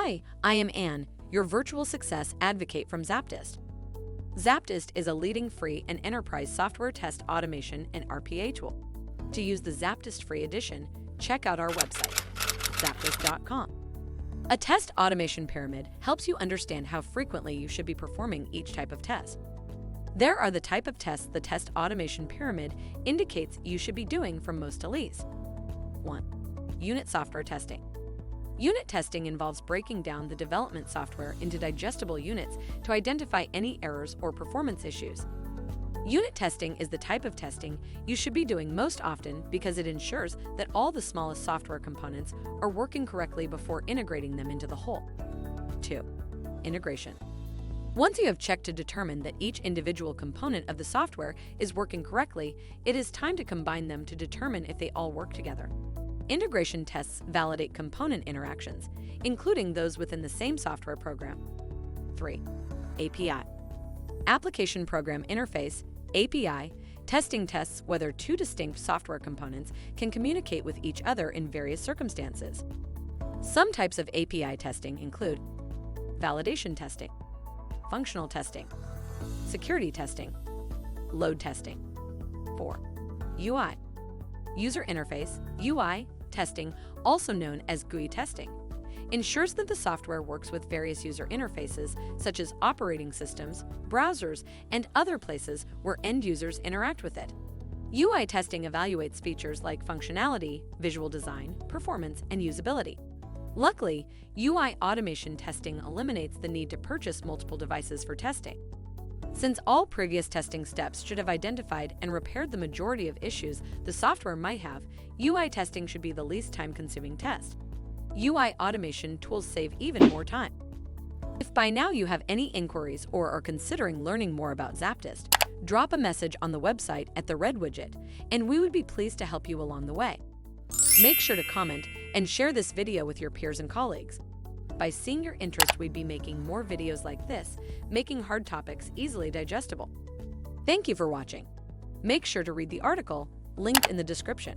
Hi, I am Anne, your virtual success advocate from ZAPTEST. ZAPTEST is a leading free and enterprise software test automation and RPA tool. To use the ZAPTEST free edition, check out our website, zaptest.com. A test automation pyramid helps you understand how frequently you should be performing each type of test. There are the type of tests the test automation pyramid indicates you should be doing from most to least. 1. Unit software testing. Unit testing involves breaking down the development software into digestible units to identify any errors or performance issues. Unit testing is the type of testing you should be doing most often because it ensures that all the smallest software components are working correctly before integrating them into the whole. 2. Integration. Once you have checked to determine that each individual component of the software is working correctly, it is time to combine them to determine if they all work together. Integration tests validate component interactions, including those within the same software program. 3. API. Application Program Interface, API, testing tests whether two distinct software components can communicate with each other in various circumstances. Some types of API testing include validation testing, functional testing, security testing, load testing. 4. UI. User Interface, UI, testing, also known as GUI testing, ensures that the software works with various user interfaces such as operating systems, browsers, and other places where end users interact with it. UI testing evaluates features like functionality, visual design, performance, and usability. Luckily, UI automation testing eliminates the need to purchase multiple devices for testing. Since all previous testing steps should have identified and repaired the majority of issues the software might have, UI testing should be the least time-consuming test. UI automation tools save even more time. If by now you have any inquiries or are considering learning more about ZAPTEST, drop a message on the website at the red widget, and we would be pleased to help you along the way. Make sure to comment and share this video with your peers and colleagues. By seeing your interest, we'd be making more videos like this, making hard topics easily digestible. Thank you for watching. Make sure to read the article linked in the description.